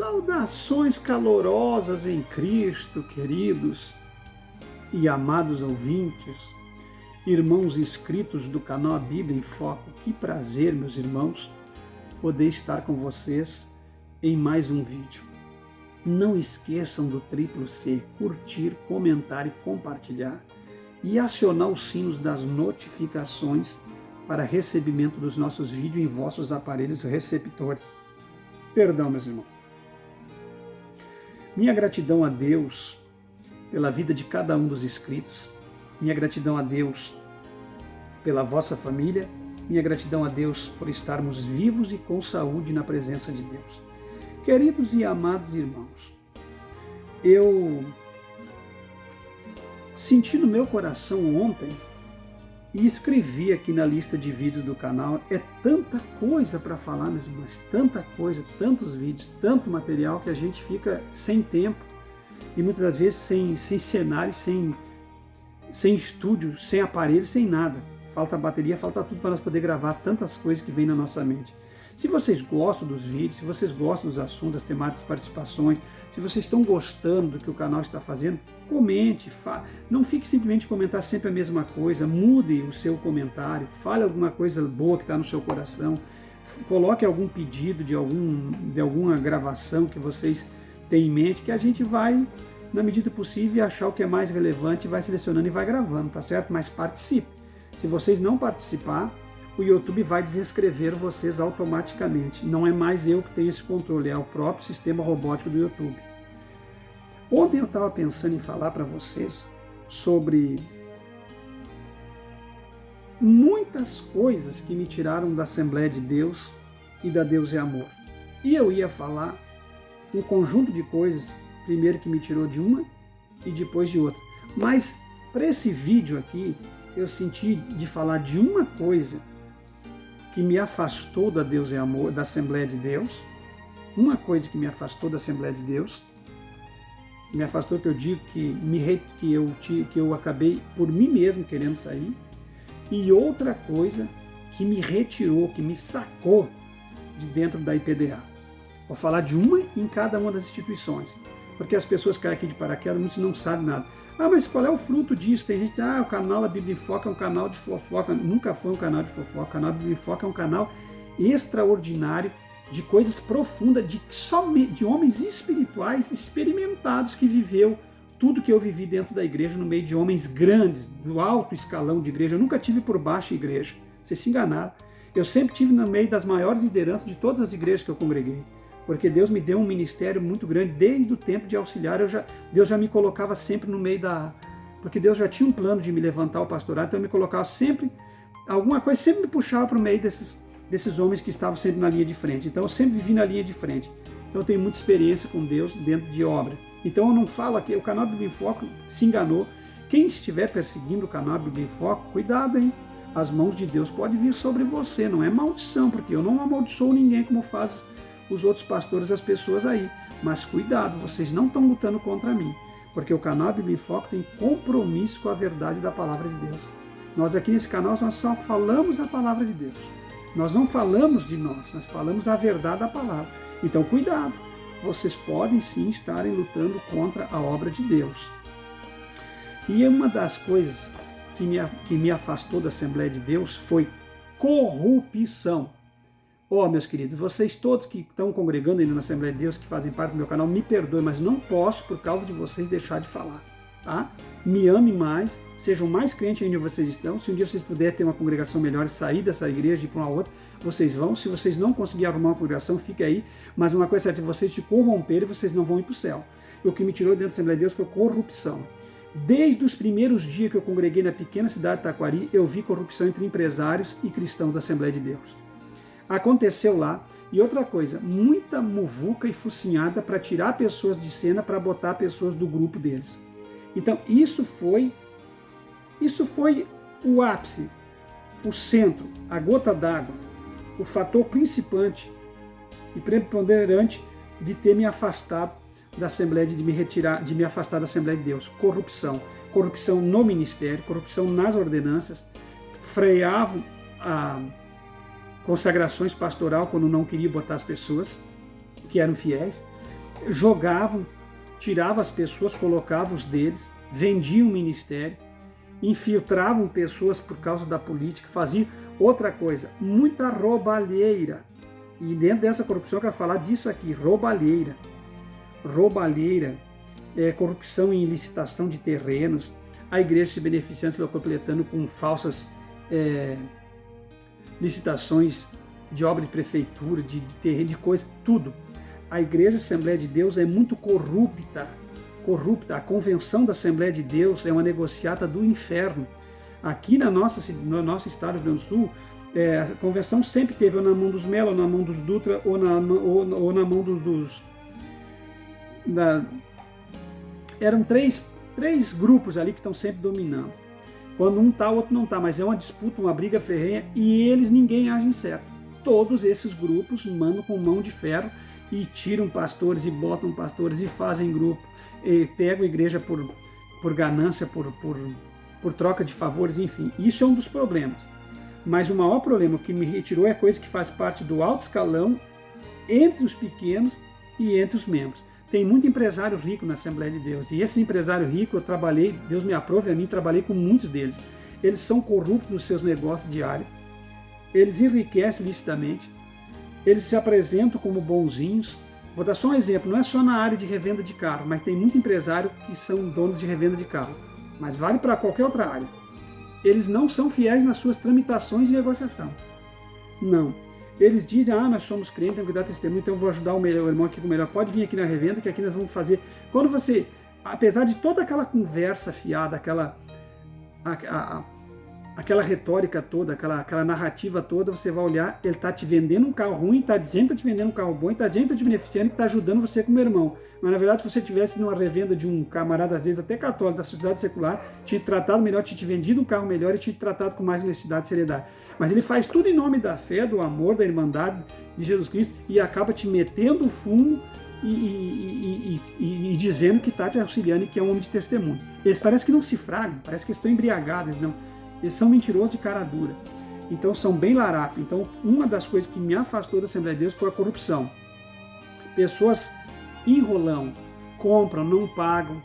Saudações calorosas em Cristo, queridos e amados ouvintes, irmãos inscritos do canal A Bíblia em Foco. Que prazer, meus irmãos, poder estar com vocês em mais um vídeo. Não esqueçam do triplo C, curtir, comentar e compartilhar, e acionar os sinos das notificações para recebimento dos nossos vídeos em vossos aparelhos receptores. Perdão, meus irmãos. Minha gratidão a Deus pela vida de cada um dos inscritos, minha gratidão a Deus pela vossa família, minha gratidão a Deus por estarmos vivos e com saúde na presença de Deus. Queridos e amados irmãos, eu senti no meu coração ontem e escrevi aqui na lista de vídeos do canal. É tanta coisa para falar, meus irmãos, tanta coisa, tantos vídeos, tanto material que a gente fica sem tempo e muitas das vezes sem cenário, sem estúdio, sem aparelho, sem nada. Falta bateria, falta tudo para nós poder gravar tantas coisas que vêm na nossa mente. Se vocês gostam dos vídeos, se vocês gostam dos assuntos, das temáticas, das participações, se vocês estão gostando do que o canal está fazendo, comente, não fique simplesmente comentar sempre a mesma coisa, mude o seu comentário, fale alguma coisa boa que está no seu coração, coloque algum pedido de alguma gravação que vocês têm em mente, que a gente vai, na medida possível, achar o que é mais relevante, vai selecionando e vai gravando, tá certo? Mas participe. Se vocês não participar, o YouTube vai desinscrever vocês automaticamente. Não é mais eu que tenho esse controle, é o próprio sistema robótico do YouTube. Ontem eu estava pensando em falar para vocês sobre muitas coisas que me tiraram da Assembleia de Deus e da Deus é Amor. E eu ia falar um conjunto de coisas, primeiro que me tirou de uma e depois de outra. Mas para esse vídeo aqui, eu senti de falar de uma coisa que me afastou da Deus é Amor, da Assembleia de Deus, uma coisa que me afastou da Assembleia de Deus, me afastou, que eu digo que eu acabei por mim mesmo querendo sair, e outra coisa que me retirou, que me sacou de dentro da IPDA. Vou falar de uma em cada uma das instituições, porque as pessoas caem aqui de paraquedas, muitos não sabem nada. Ah, mas qual é o fruto disso? Tem gente que o canal da Bíblia em Foco é um canal de fofoca. Nunca foi um canal de fofoca. O canal da Bíblia em Foco é um canal extraordinário, de coisas profundas, de homens espirituais experimentados, que viveu tudo que eu vivi dentro da igreja, no meio de homens grandes, do alto escalão de igreja. Eu nunca tive por baixo igreja. Vocês se enganaram. Eu sempre tive no meio das maiores lideranças de todas as igrejas que eu congreguei. Porque Deus me deu um ministério muito grande, desde o tempo de auxiliar, Deus já me colocava sempre no meio porque Deus já tinha um plano de me levantar ao pastorado, então eu me colocava sempre, alguma coisa sempre me puxava para o meio desses homens que estavam sempre na linha de frente. Então eu sempre vivi na linha de frente. Então eu tenho muita experiência com Deus dentro de obra. Então eu não falo aqui, o canal Bíblia em Foco se enganou. Quem estiver perseguindo o canal Bíblia em Foco, cuidado, hein? As mãos de Deus podem vir sobre você, não é maldição, porque eu não amaldiçoo ninguém como faz os outros pastores, as pessoas aí. Mas cuidado, vocês não estão lutando contra mim, porque o canal Bíblia em Foco tem compromisso com a verdade da palavra de Deus. Nós aqui nesse canal, nós só falamos a palavra de Deus. Nós não falamos de nós falamos a verdade da palavra. Então cuidado, vocês podem sim estarem lutando contra a obra de Deus. E uma das coisas que me afastou da Assembleia de Deus foi corrupção. Meus queridos, vocês todos que estão congregando ainda na Assembleia de Deus, que fazem parte do meu canal, me perdoem, mas não posso, por causa de vocês, deixar de falar, tá? Me ame mais, sejam mais crentes onde vocês estão. Se um dia vocês puderem ter uma congregação melhor e sair dessa igreja e ir para uma outra, vocês vão. Se vocês não conseguirem arrumar uma congregação, fique aí. Mas uma coisa é certa, se vocês se corromperem, vocês não vão ir para o céu. E o que me tirou dentro da Assembleia de Deus foi corrupção. Desde os primeiros dias que eu congreguei na pequena cidade de Taquari, eu vi corrupção entre empresários e cristãos da Assembleia de Deus. Aconteceu lá. E outra coisa, muita muvuca e focinhada para tirar pessoas de cena, para botar pessoas do grupo deles. Então isso foi o ápice, o centro, a gota d'água, o fator principante e preponderante de ter me afastado da Assembleia, de me afastar da Assembleia de Deus. Corrupção no ministério, corrupção nas ordenanças, freavam a consagrações pastoral quando não queria botar as pessoas que eram fiéis. jogavam, tiravam as pessoas, colocavam os deles, vendiam o ministério, infiltravam pessoas por causa da política, faziam outra coisa, muita roubalheira. E dentro dessa corrupção eu quero falar disso aqui, roubalheira. Roubalheira, corrupção em licitação de terrenos, a igreja se beneficiando, se completando com falsas licitações de obra de prefeitura, de terreno, de coisa, tudo. A igreja Assembleia de Deus é muito corrupta. A convenção da Assembleia de Deus é uma negociata do inferno. Aqui no nosso estado do Rio Grande do Sul, a convenção sempre teve ou na mão dos Melo, ou na mão dos Dutra, ou na mão dos eram três grupos ali que estão sempre dominando. Quando um tá, o outro não tá, mas é uma disputa, uma briga ferrenha, e ninguém age certo. Todos esses grupos mandam com mão de ferro e tiram pastores e botam pastores e fazem grupo, e pegam a igreja por ganância, por troca de favores, enfim. Isso é um dos problemas. Mas o maior problema que me retirou é coisa que faz parte do alto escalão, entre os pequenos e entre os membros. Tem muito empresário rico na Assembleia de Deus. E esse empresário rico, eu trabalhei, Deus me aprove a mim, trabalhei com muitos deles. Eles são corruptos nos seus negócios diários. Eles enriquecem licitamente. Eles se apresentam como bonzinhos. Vou dar só um exemplo. Não é só na área de revenda de carro, mas tem muito empresário que são donos de revenda de carro. Mas vale para qualquer outra área. Eles não são fiéis nas suas tramitações de negociação. Não. Eles dizem, nós somos crentes, temos que dar testemunho, então eu vou ajudar o irmão aqui com o melhor. Pode vir aqui na revenda, que aqui nós vamos fazer. Quando você, apesar de toda aquela conversa fiada, aquela retórica toda, aquela narrativa toda, você vai olhar, ele está te vendendo um carro ruim, está dizendo que está te vendendo um carro bom, está dizendo que está te beneficiando e está ajudando você como irmão. Mas na verdade, se você estivesse numa revenda de um camarada, às vezes até católico, da sociedade secular, te tratado melhor, te vendido um carro melhor e te tratado com mais honestidade e seriedade. Mas ele faz tudo em nome da fé, do amor, da irmandade de Jesus Cristo e acaba te metendo fumo e dizendo que está te auxiliando e que é um homem de testemunho. Eles parecem que não se fragam, parece que estão embriagados, eles são mentirosos de cara dura. Então são bem larápio. Então uma das coisas que me afastou da Assembleia de Deus foi a corrupção. Pessoas enrolam, compram, não pagam,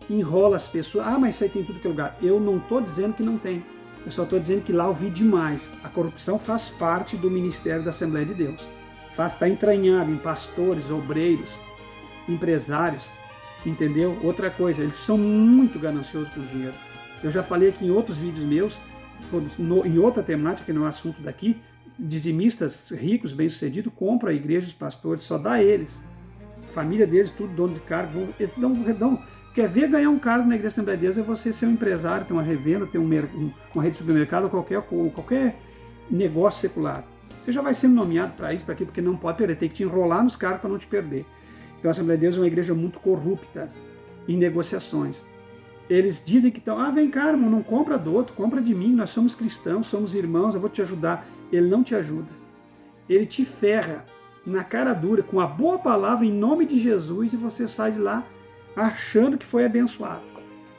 enrola as pessoas. Mas isso aí tem tudo que é lugar. Eu não estou dizendo que não tem. Eu só estou dizendo que lá eu vi demais. A corrupção faz parte do ministério da Assembleia de Deus. Está entranhado em pastores, obreiros, empresários, entendeu? Outra coisa, eles são muito gananciosos com dinheiro. Eu já falei aqui em outros vídeos meus, em outra temática, que não é assunto daqui, dizimistas ricos, bem-sucedidos, compram a igreja, os pastores, só dá a eles. A família deles, tudo dono de cargo, eles dão. Quer ver ganhar um cargo na Igreja Assembleia de Deus é você ser um empresário, ter uma revenda, ter uma rede de supermercado ou qualquer negócio secular. Você já vai sendo nomeado para isso, para aquilo, porque não pode perder, tem que te enrolar nos cargos para não te perder. Então a Assembleia de Deus é uma igreja muito corrupta em negociações. Eles dizem que estão, vem cá, irmão, não compra do outro, compra de mim, nós somos cristãos, somos irmãos, eu vou te ajudar. Ele não te ajuda. Ele te ferra na cara dura, com a boa palavra em nome de Jesus, e você sai de lá achando que foi abençoado.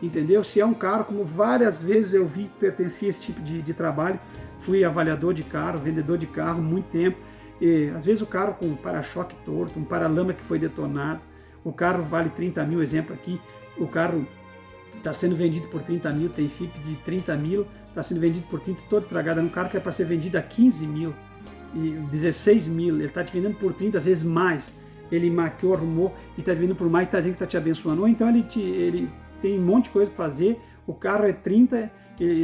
Entendeu? Se é um carro, como várias vezes eu vi que pertencia a esse tipo de trabalho, fui avaliador de carro, vendedor de carro, muito tempo. E, às vezes o carro com um para-choque torto, um paralama que foi detonado, o carro vale 30 mil, exemplo aqui, o carro está sendo vendido por 30 mil, tem FIP de 30 mil, está sendo vendido por 30, todo estragado, é um carro que é para ser vendido a 15 mil, e 16 mil, ele está te vendendo por 30, às vezes mais, ele maquiou, arrumou, e está te vendendo por mais, e está dizendo que está te abençoando, ou então ele tem um monte de coisa para fazer, o carro é 30,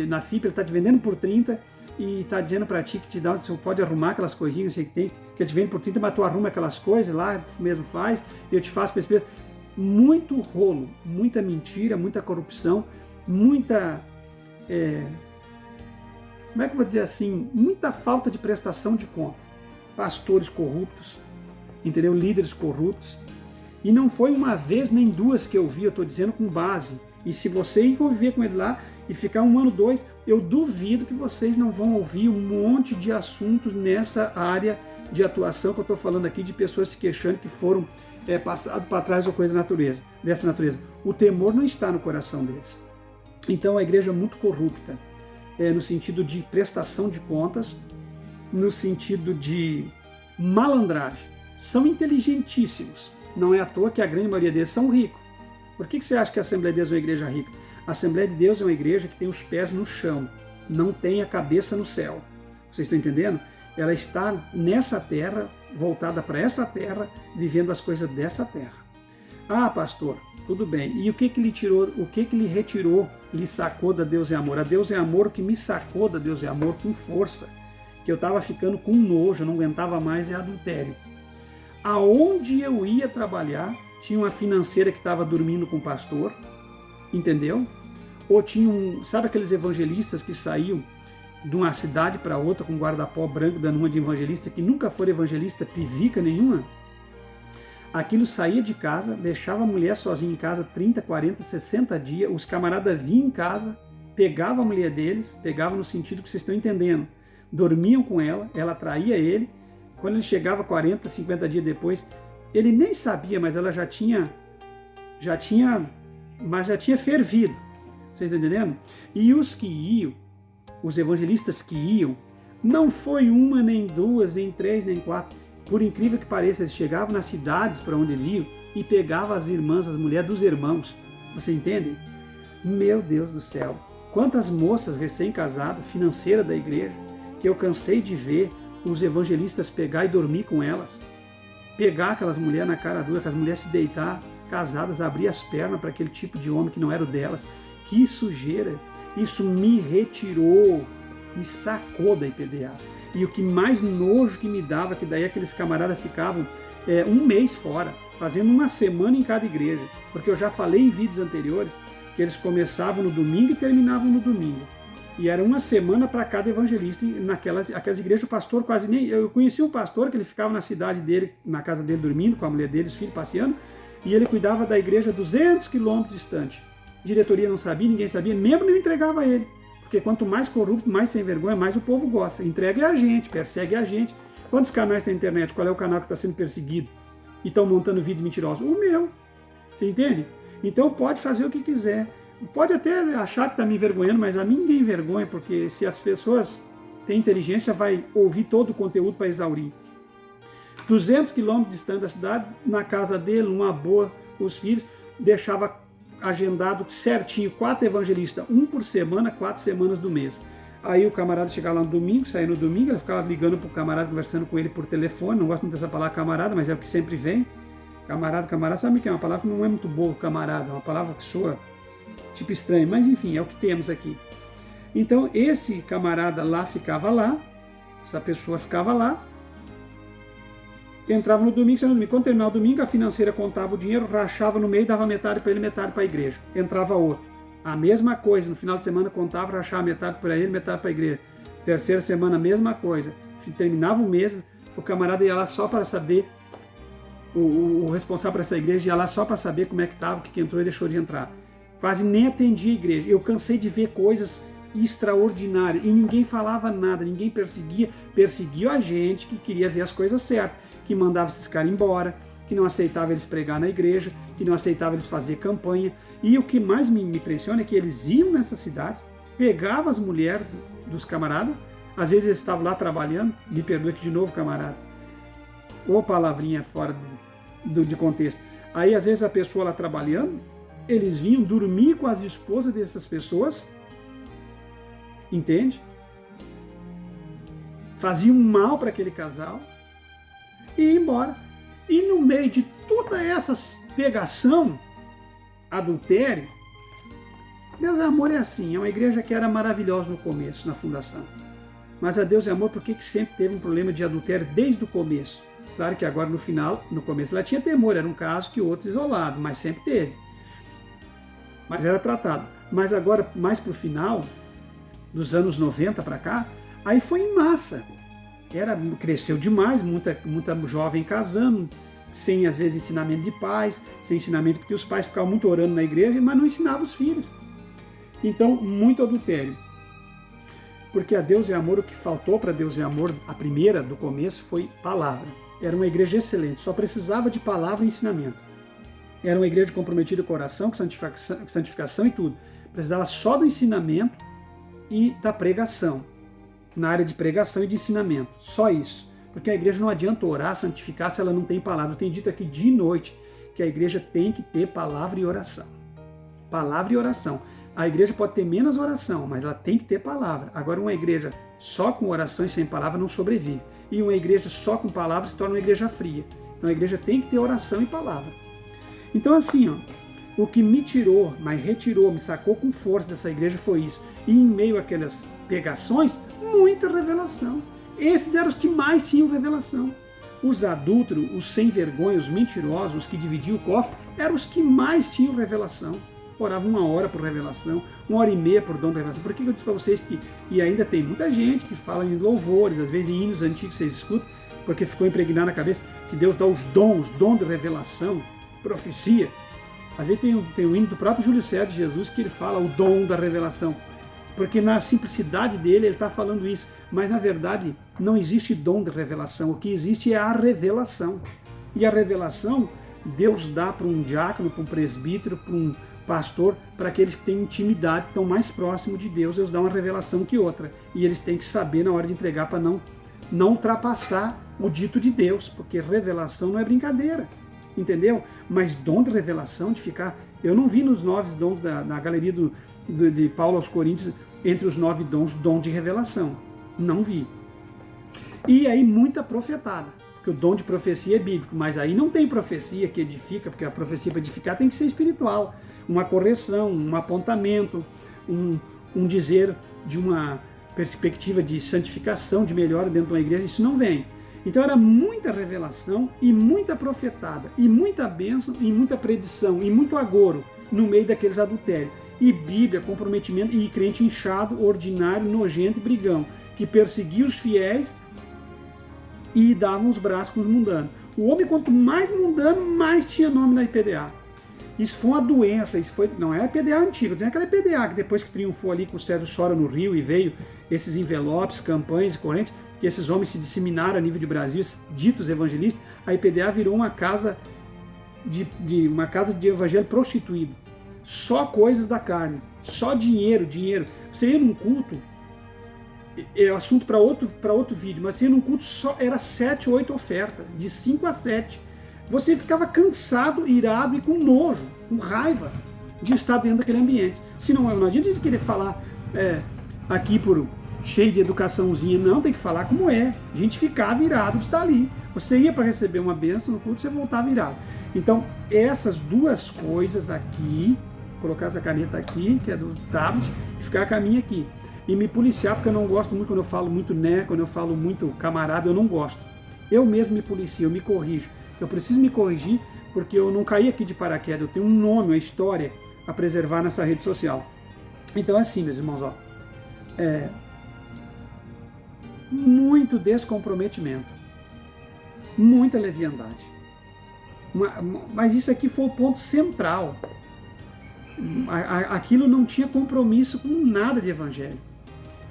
na FIP ele está te vendendo por 30, e está dizendo para ti que te dá, você pode arrumar aquelas coisinhas que tem, que te vende por 30, mas tu arruma aquelas coisas lá, tu mesmo faz, e eu te faço pesquisa. Muito rolo, muita mentira, muita corrupção, muita, como é que eu vou dizer assim, muita falta de prestação de conta. Pastores corruptos, entendeu? Líderes corruptos. E não foi uma vez nem duas que eu vi, eu estou dizendo com base. E se você ir conviver com ele lá e ficar um ano, 2, eu duvido que vocês não vão ouvir um monte de assuntos nessa área de atuação que eu estou falando aqui, de pessoas se queixando que foram passado para trás ou coisa dessa natureza. O temor não está no coração deles. Então a igreja é muito corrupta, no sentido de prestação de contas, no sentido de malandragem. São inteligentíssimos, Não é à toa que a grande maioria deles são ricos. Por que você acha que a Assembleia de Deus é uma igreja rica? A Assembleia de Deus é uma igreja que tem os pés no chão, não tem a cabeça no céu. Vocês estão entendendo? Ela está nessa terra, voltada para essa terra, vivendo as coisas dessa terra. Ah, pastor, tudo bem. E o que lhe tirou, o que lhe retirou, lhe sacou da Deus é Amor? A Deus é Amor, o que me sacou da Deus é Amor com força, que eu estava ficando com nojo, não aguentava mais, é adultério. Aonde eu ia trabalhar, tinha uma financeira que estava dormindo com o pastor, entendeu? Ou tinha sabe aqueles evangelistas que saíam de uma cidade para outra com guarda-pó branco, dando uma de evangelista, que nunca foram evangelista pivica nenhuma? Aquilo saía de casa, deixava a mulher sozinha em casa 30, 40, 60 dias, os camaradas vinham em casa, pegavam a mulher deles, pegavam no sentido que vocês estão entendendo, dormiam com ela, ela traía ele, quando ele chegava 40, 50 dias depois, ele nem sabia, mas ela já tinha fervido, vocês estão entendendo? E os que iam, os evangelistas que iam, não foi uma, nem duas, nem três, nem quatro. Por incrível que pareça, eles chegavam nas cidades para onde eles iam e pegavam as irmãs, as mulheres dos irmãos. Você entende? Meu Deus do céu! Quantas moças recém-casadas, financeiras da igreja, que eu cansei de ver os evangelistas pegar e dormir com elas. Pegar aquelas mulheres na cara dura, aquelas mulheres se deitar, casadas, abrir as pernas para aquele tipo de homem que não era o delas. Que sujeira! Isso me retirou, me sacou da IPDA. E o que mais nojo que me dava, que daí aqueles camaradas ficavam um mês fora, fazendo uma semana em cada igreja. Porque eu já falei em vídeos anteriores que eles começavam no domingo e terminavam no domingo. E era uma semana para cada evangelista. E aquelas igrejas, o pastor quase nem... Eu conheci um pastor que ele ficava na cidade dele, na casa dele dormindo, com a mulher dele, os filhos passeando, e ele cuidava da igreja 200 quilômetros distante. Diretoria não sabia, ninguém sabia, membro não entregava a ele. Porque quanto mais corrupto, mais sem vergonha, mais o povo gosta. Entrega a gente, persegue a gente. Quantos canais tem na internet? Qual é o canal que está sendo perseguido? E estão montando vídeos mentirosos? O meu. Você entende? Então pode fazer o que quiser. Pode até achar que está me envergonhando, mas a mim ninguém envergonha, porque se as pessoas têm inteligência, vai ouvir todo o conteúdo para exaurir. 200 quilômetros distante da cidade, na casa dele, uma boa, os filhos, deixava agendado certinho, 4 evangelistas, um por semana, 4 semanas do mês. Aí o camarada chegava lá no domingo, saía no domingo, ele ficava ligando pro camarada, conversando com ele por telefone. Não gosto muito dessa palavra camarada, mas é o que sempre vem. Camarada, sabe o que é? Uma palavra que não é muito boa, camarada, é uma palavra que soa tipo estranho, mas enfim, é o que temos aqui. Então esse camarada lá ficava lá, essa pessoa ficava lá, entrava no domingo, saía no domingo. Quando terminava o domingo, a financeira contava o dinheiro, rachava no meio, dava metade para ele, metade para a igreja. Entrava outro. A mesma coisa, no final de semana contava, rachava metade para ele, metade para a igreja. Terceira semana, a mesma coisa. Terminava o mês, o camarada ia lá só para saber, o responsável por essa igreja ia lá só para saber como é que estava, o que entrou e deixou de entrar. Quase nem atendia a igreja. Eu cansei de ver coisas extraordinárias e ninguém falava nada, ninguém perseguia a gente que queria ver as coisas certas, que mandava esses caras embora, que não aceitava eles pregar na igreja, que não aceitava eles fazer campanha. E o que mais me impressiona é que eles iam nessa cidade, pegavam as mulheres dos camaradas, às vezes eles estavam lá trabalhando, me perdoe que de novo, camarada, ou palavrinha fora de contexto. Aí às vezes a pessoa lá trabalhando, eles vinham dormir com as esposas dessas pessoas, entende? Faziam mal para aquele casal e ir embora. E no meio de toda essa pegação, adultério, Deus é Amor é assim, é uma igreja que era maravilhosa no começo, na fundação. Mas a Deus é Amor, por que sempre teve um problema de adultério desde o começo? Claro que agora no final, no começo ela tinha temor, era um caso que outro isolado, mas sempre teve. Mas era tratado. Mas agora, mais para o final, dos anos 90 para cá, aí foi em massa. Cresceu demais, muita jovem casando, sem às vezes ensinamento de pais, sem ensinamento, porque os pais ficavam muito orando na igreja, mas não ensinavam os filhos. Então, muito adultério. Porque a Deus é Amor, o que faltou para Deus é Amor, a primeira do começo, foi palavra. Era uma igreja excelente, só precisava de palavra e ensinamento. Era uma igreja comprometida com coração, com santificação e tudo. Precisava só do ensinamento e da pregação. Na área de pregação e de ensinamento. Só isso. Porque a igreja não adianta orar, santificar se ela não tem palavra. Eu tenho dito aqui de noite que a igreja tem que ter palavra e oração. Palavra e oração. A igreja pode ter menos oração, mas ela tem que ter palavra. Agora, uma igreja só com oração e sem palavra não sobrevive. E uma igreja só com palavra se torna uma igreja fria. Então a igreja tem que ter oração e palavra. Então assim, ó, o que me tirou, mas retirou, me sacou com força dessa igreja foi isso. E em meio àquelas pegações, muita revelação. Esses eram os que mais tinham revelação. Os adúlteros, os sem vergonha, os mentirosos, os que dividiam o cofre, eram os que mais tinham revelação. Oravam 1 hora por revelação, 1h30 por dom da revelação. Por que eu disse para vocês que, e ainda tem muita gente que fala em louvores, às vezes em hinos antigos vocês escutam, porque ficou impregnado na cabeça que Deus dá os dons de revelação, profecia. Às vezes tem um hino do próprio Júlio César de Jesus que ele fala o dom da revelação, porque na simplicidade dele ele está falando isso, mas na verdade não existe dom de revelação, o que existe é a revelação. E a revelação Deus dá para um diácono, para um presbítero, para um pastor, para aqueles que têm intimidade, que estão mais próximos de Deus, Deus dá uma revelação que outra. E eles têm que saber na hora de entregar para não ultrapassar o dito de Deus, porque revelação não é brincadeira, entendeu? Mas dom de revelação, de ficar... Eu não vi nos 9 dons na galeria de Paulo aos Coríntios, entre os 9 dons, dom de revelação. Não vi. E aí muita profetada, porque o dom de profecia é bíblico, mas aí não tem profecia que edifica, porque a profecia para edificar tem que ser espiritual. Uma correção, um apontamento, um dizer de uma perspectiva de santificação, de melhora dentro de uma igreja, isso não vem. Então era muita revelação e muita profetada, e muita bênção, e muita predição, e muito agouro no meio daqueles adultérios. E Bíblia, comprometimento, e crente inchado, ordinário, nojento e brigão, que perseguia os fiéis e davam os braços com os mundanos. O homem, quanto mais mundano, mais tinha nome na IPDA. Isso foi uma doença, não é a IPDA antiga, tem aquela IPDA que depois que triunfou ali com o Sérgio Sora no Rio e veio esses envelopes, campanhas e correntes, que esses homens se disseminaram a nível de Brasil, ditos evangelistas, a IPDA virou uma casa de evangelho prostituído. Só coisas da carne, só dinheiro. Você ia num culto, é assunto para outro vídeo, mas você ia num culto, só era 7 ou 8 ofertas, de 5 a 7. Você ficava cansado, irado e com nojo, com raiva de estar dentro daquele ambiente. Se não adianta a gente querer falar aqui cheio de educaçãozinha, não, tem que falar como é. A gente ficava irado de estar ali. Você ia para receber uma bênção no culto, você voltava irado. Então, essas duas coisas aqui, colocar essa caneta aqui, que é do tablet, e ficar com a minha aqui. E me policiar, porque eu não gosto muito quando eu falo muito quando eu falo muito camarada, eu não gosto. Eu mesmo me policio, eu me corrijo. Eu preciso me corrigir, porque eu não caí aqui de paraquedas, eu tenho um nome, uma história a preservar nessa rede social. Então é assim, meus irmãos, ó. Muito descomprometimento, muita leviandade. Mas isso aqui foi o ponto central. Aquilo não tinha compromisso com nada de evangelho.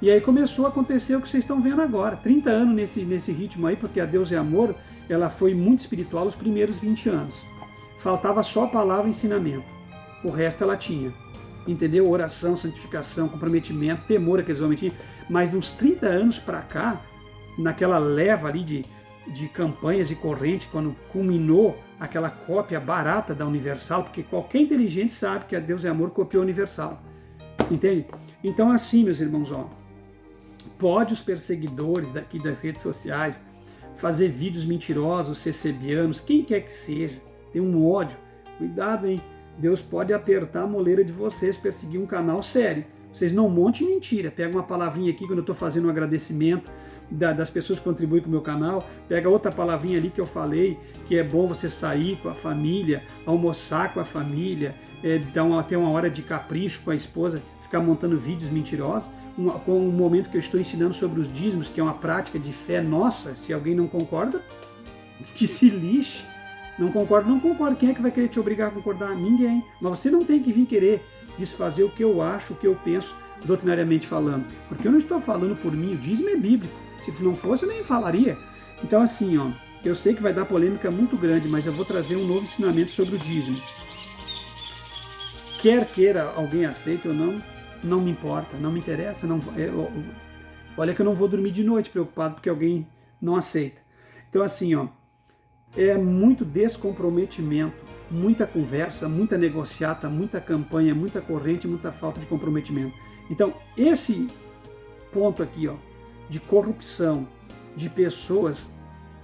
E aí começou a acontecer o que vocês estão vendo agora. 30 anos nesse ritmo aí, porque a Deus é Amor, ela foi muito espiritual os primeiros 20 anos. Faltava só a palavra e ensinamento. O resto ela tinha. Entendeu? Oração, santificação, comprometimento, temor aqueles homens tinham. Mas uns 30 anos para cá, naquela leva ali de campanhas e correntes, quando culminou aquela cópia barata da Universal, porque qualquer inteligente sabe que a Deus é Amor copiou a Universal. Entende? Então assim, meus irmãos, ó, pode os perseguidores daqui das redes sociais fazer vídeos mentirosos, cecebianos, quem quer que seja, tem um ódio, cuidado, hein? Deus pode apertar a moleira de vocês, perseguir um canal sério. Vocês não montem mentira, pega uma palavrinha aqui quando eu estou fazendo um agradecimento das pessoas que contribuem com o meu canal, pega outra palavrinha ali que eu falei, que é bom você sair com a família, almoçar com a família, ter uma hora de capricho com a esposa, ficar montando vídeos mentirosos, com um momento que eu estou ensinando sobre os dízimos, que é uma prática de fé nossa. Se alguém não concorda, que se lixe. Não concorda, não concorda. Quem é que vai querer te obrigar a concordar? Ninguém. Mas você não tem que vir querer desfazer o que eu acho, o que eu penso, doutrinariamente falando. Porque eu não estou falando por mim, o dízimo é bíblico. Se não fosse, eu nem falaria. Então assim, ó, eu sei que vai dar polêmica muito grande, mas eu vou trazer um novo ensinamento sobre o dízimo. Quer queira alguém aceite ou não, não me importa, não me interessa. Olha que eu não vou dormir de noite preocupado porque alguém não aceita. Então assim, ó, é muito descomprometimento, muita conversa, muita negociata, muita campanha, muita corrente, muita falta de comprometimento. Então esse ponto aqui, ó, de corrupção, de pessoas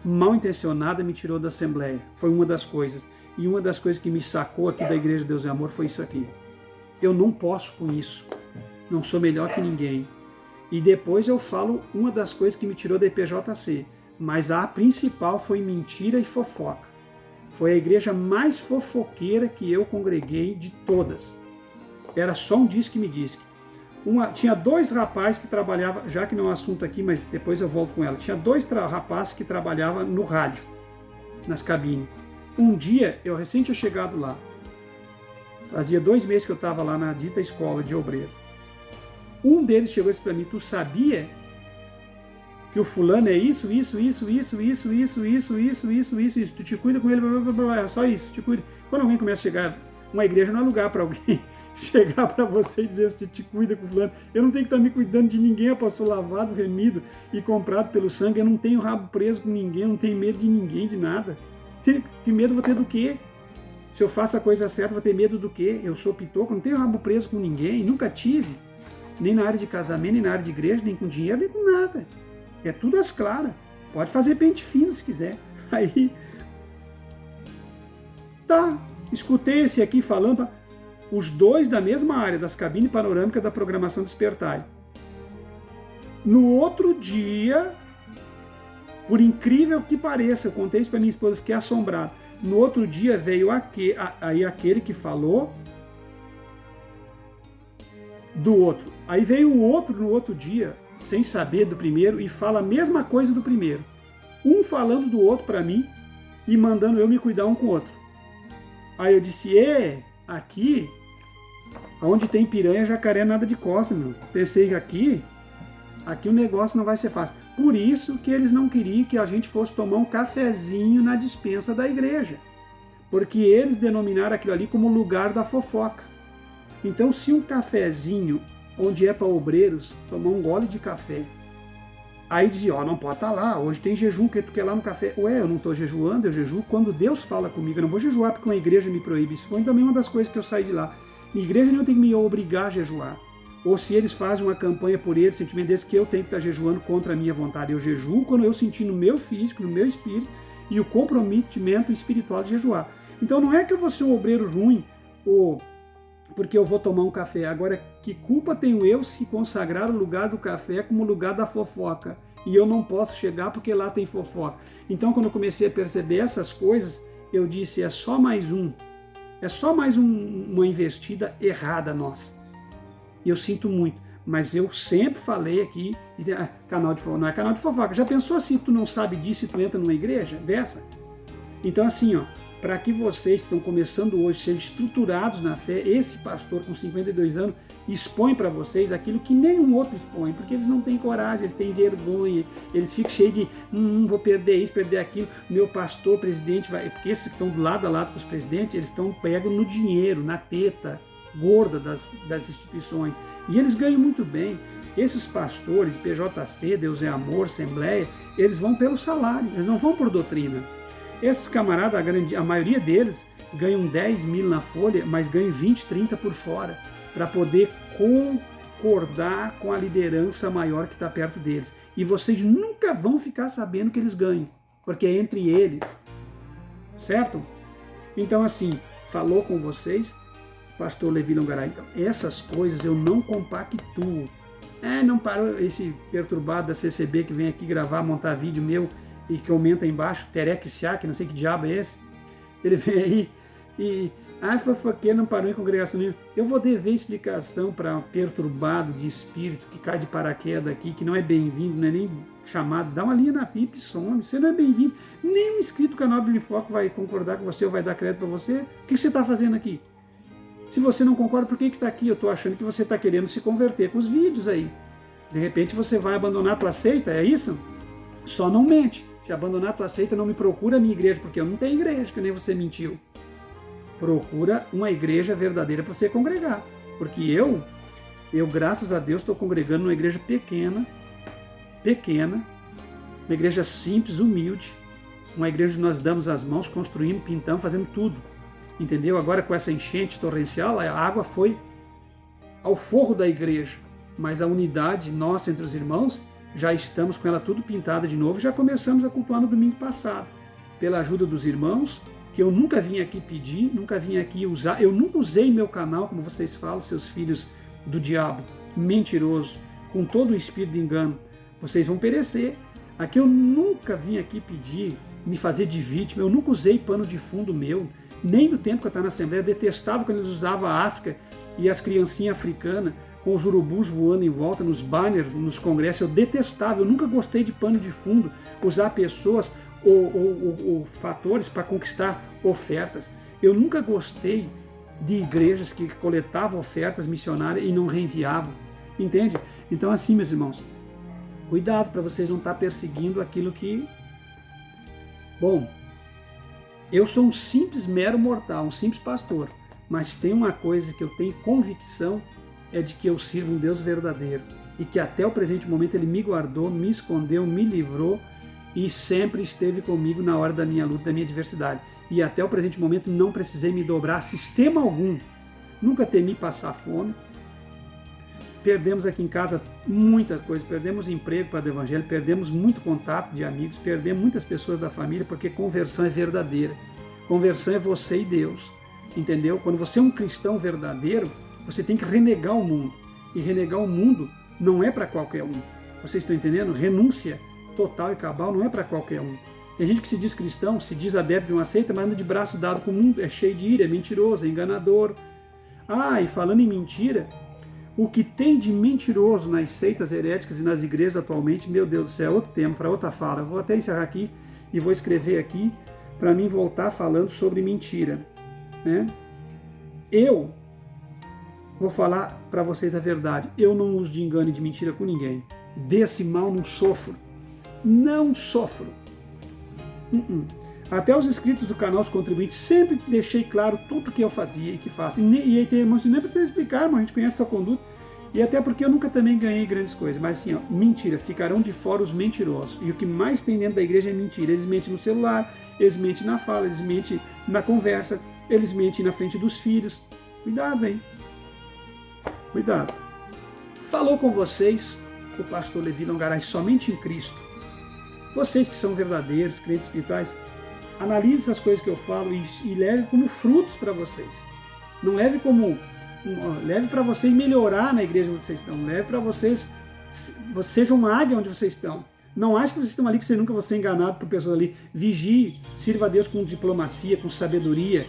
mal intencionadas, me tirou da Assembleia. Foi uma das coisas. E uma das coisas que me sacou aqui da Igreja de Deus e Amor foi isso aqui. Eu não posso com isso. Não sou melhor que ninguém. E depois eu falo uma das coisas que me tirou da IPJC. Mas a principal foi mentira e fofoca. Foi a igreja mais fofoqueira que eu congreguei de todas. Era só um disque me disque. Tinha dois rapazes que trabalhavam, já que não é um assunto aqui, mas depois eu volto com ela. Tinha dois rapazes que trabalhavam no rádio, nas cabines. Um dia, eu recém tinha chegado lá. Fazia 2 meses que eu estava lá na dita escola de obreiro. Um deles chegou e disse para mim, tu sabia que o fulano é isso, tu te cuida com ele, blá, blá, blá, blá, só isso, te cuida. Quando alguém começa a chegar, uma igreja não é lugar para alguém chegar para você e dizer, você te cuida com fulano. Eu não tenho que estar me cuidando de ninguém, eu posso ser lavado, remido e comprado pelo sangue, eu não tenho rabo preso com ninguém, eu não tenho medo de ninguém, de nada. Que medo vou ter do quê? Se eu faço a coisa certa, vou ter medo do quê? Eu sou pitoco, não tenho rabo preso com ninguém, nunca tive. Nem na área de casamento, nem na área de igreja, nem com dinheiro, nem com nada. É tudo às claras. Pode fazer pente fino se quiser. Aí, tá, escutei esse aqui falando, os dois da mesma área, das cabines panorâmicas da programação Despertai. No outro dia, por incrível que pareça, eu contei isso para minha esposa, fiquei assombrado. No outro dia veio aquele que falou do outro. Aí veio o outro no outro dia, sem saber do primeiro, e fala a mesma coisa do primeiro. Um falando do outro para mim e mandando eu me cuidar um com o outro. Aí eu disse, aqui, onde tem piranha, jacaré, nada de costa, meu. Pensei que aqui o negócio não vai ser fácil. Por isso que eles não queriam que a gente fosse tomar um cafezinho na despensa da igreja. Porque eles denominaram aquilo ali como lugar da fofoca. Então, se um cafezinho, onde é para obreiros, tomar um gole de café, aí dizia, não pode estar lá, hoje tem jejum, que tu quer lá no café. Ué, eu não estou jejuando, eu jejuo quando Deus fala comigo, eu não vou jejuar porque uma igreja me proíbe. Isso foi também uma das coisas que eu saí de lá. Minha igreja não tem que me obrigar a jejuar. Ou se eles fazem uma campanha por eles, sentimento desse, que eu tenho que estar jejuando contra a minha vontade. Eu jejuo quando eu sentir no meu físico, no meu espírito, e o comprometimento espiritual de jejuar. Então não é que eu vou ser um obreiro ruim, ou porque eu vou tomar um café. Agora, que culpa tenho eu se consagrar o lugar do café como lugar da fofoca? E eu não posso chegar porque lá tem fofoca. Então, quando eu comecei a perceber essas coisas, eu disse, é só mais uma investida errada nossa. E eu sinto muito, mas eu sempre falei aqui, canal de fofoca, não é canal de fofoca. Já pensou assim, tu não sabe disso e tu entra numa igreja dessa? Então assim, para que vocês que estão começando hoje sejam estruturados na fé, esse pastor com 52 anos expõe para vocês aquilo que nenhum outro expõe, porque eles não têm coragem, eles têm vergonha, eles ficam cheios de, vou perder isso, perder aquilo, meu pastor, presidente, vai, porque esses que estão do lado a lado com os presidentes, eles estão pegam no dinheiro, na teta gorda das instituições, e eles ganham muito bem. Esses pastores, PJC, Deus é Amor, Assembleia, eles vão pelo salário, eles não vão por doutrina. Esses camaradas, a maioria deles, ganham 10 mil na folha, mas ganham 20, 30 por fora, para poder concordar com a liderança maior que está perto deles. E vocês nunca vão ficar sabendo que eles ganham, porque é entre eles, certo? Então assim, falou com vocês, pastor Levi Longaray, então, essas coisas eu não compactuo. Não parou esse perturbado da CCB que vem aqui gravar, montar vídeo meu e que aumenta embaixo, Terek Siak, não sei que diabo é esse. Ele vem aí e, fofoqueiro, não parou em congregação nenhuma. Eu vou dever explicação para perturbado de espírito que cai de paraquedas aqui, que não é bem-vindo, não é nem chamado, dá uma linha na pipa e some. Você não é bem-vindo. Nem um inscrito do canal Biblifoco vai concordar com você ou vai dar crédito para você. O que você está fazendo aqui? Se você não concorda, por que está aqui? Eu estou achando que você está querendo se converter com os vídeos aí. De repente você vai abandonar a tua seita, é isso? Só não mente. Se abandonar a tua seita, não me procura a minha igreja, porque eu não tenho igreja, que nem você mentiu. Procura uma igreja verdadeira para você congregar. Porque eu graças a Deus, estou congregando numa igreja pequena, uma igreja simples, humilde, uma igreja onde nós damos as mãos, construindo, pintando, fazendo tudo. Entendeu? Agora com essa enchente torrencial, a água foi ao forro da igreja, mas a unidade nossa entre os irmãos, já estamos com ela tudo pintada de novo, já começamos a cultuar no domingo passado, pela ajuda dos irmãos, que eu nunca vim aqui pedir, nunca vim aqui usar, eu nunca usei meu canal, como vocês falam, seus filhos do diabo, mentiroso, com todo o espírito de engano, vocês vão perecer. Aqui eu nunca vim aqui pedir, me fazer de vítima, eu nunca usei pano de fundo meu, nem no tempo que eu estava na Assembleia, eu detestava quando eles usavam a África e as criancinhas africanas com os urubus voando em volta nos banners, nos congressos, eu detestava, eu nunca gostei de pano de fundo, usar pessoas ou fatores para conquistar ofertas. Eu nunca gostei de igrejas que coletavam ofertas missionárias e não reenviavam, entende? Então assim, meus irmãos, cuidado para vocês não estar perseguindo aquilo que... Bom, eu sou um simples mero mortal, um simples pastor, mas tem uma coisa que eu tenho convicção, é de que eu sirvo um Deus verdadeiro e que até o presente momento Ele me guardou, me escondeu, me livrou e sempre esteve comigo na hora da minha luta, da minha adversidade. E até o presente momento não precisei me dobrar a sistema algum, nunca temi passar fome. Perdemos aqui em casa muitas coisas, perdemos emprego para o Evangelho, perdemos muito contato de amigos, perdemos muitas pessoas da família, porque conversão é verdadeira. Conversão é você e Deus, entendeu? Quando você é um cristão verdadeiro, você tem que renegar o mundo. E renegar o mundo não é para qualquer um. Vocês estão entendendo? Renúncia total e cabal não é para qualquer um. Tem gente que se diz cristão, se diz adepto de uma seita, mas anda de braço dado com o mundo, é cheio de ira, é mentiroso, é enganador. Ah, e falando em mentira, o que tem de mentiroso nas seitas heréticas e nas igrejas atualmente, meu Deus do céu, é outro tema, para outra fala. Eu vou até encerrar aqui e vou escrever aqui para mim voltar falando sobre mentira, né? Eu vou falar para vocês a verdade. Eu não uso de engano e de mentira com ninguém. Desse mal não sofro. Não sofro. Até os inscritos do canal, os contribuintes, sempre deixei claro tudo que eu fazia e que faço. E aí tem irmãos que nem precisa explicar, irmão, a gente conhece a tua conduta. E até porque eu nunca também ganhei grandes coisas. Mas assim, ó, mentira, ficarão de fora os mentirosos. E o que mais tem dentro da igreja é mentira. Eles mentem no celular, eles mentem na fala, eles mentem na conversa, eles mentem na frente dos filhos. Cuidado, hein? Cuidado. Falou com vocês o pastor Levi Longaray, somente em Cristo. Vocês que são verdadeiros, crentes espirituais, analise essas coisas que eu falo e leve como frutos para vocês. Não leve como... Leve para vocês melhorar na igreja onde vocês estão. Leve para vocês... Sejam uma águia onde vocês estão. Não ache que vocês estão ali, que você nunca vai ser enganado por pessoas ali. Vigie, sirva a Deus com diplomacia, com sabedoria.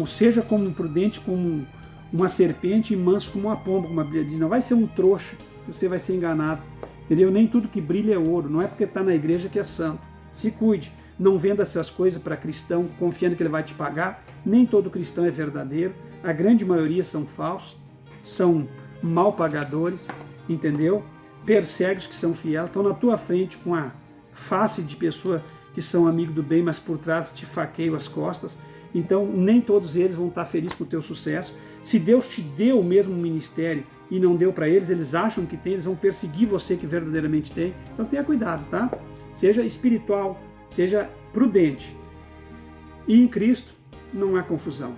Seja como prudente, como uma serpente e manso como uma pomba, como a Bíblia diz. Não vai ser um trouxa que você vai ser enganado. Entendeu? Nem tudo que brilha é ouro. Não é porque está na igreja que é santo. Se cuide. Não venda essas coisas para cristão confiando que ele vai te pagar. Nem todo cristão é verdadeiro. A grande maioria são falsos. São mal pagadores. Entendeu? Persegue os que são fiéis. Estão na tua frente com a face de pessoa que são amigo do bem, mas por trás te faqueiam as costas. Então, nem todos eles vão estar felizes com o teu sucesso. Se Deus te deu o mesmo ministério e não deu para eles, eles acham que tem, eles vão perseguir você que verdadeiramente tem. Então, tenha cuidado, tá? Seja espiritual, seja prudente. E em Cristo não há confusão.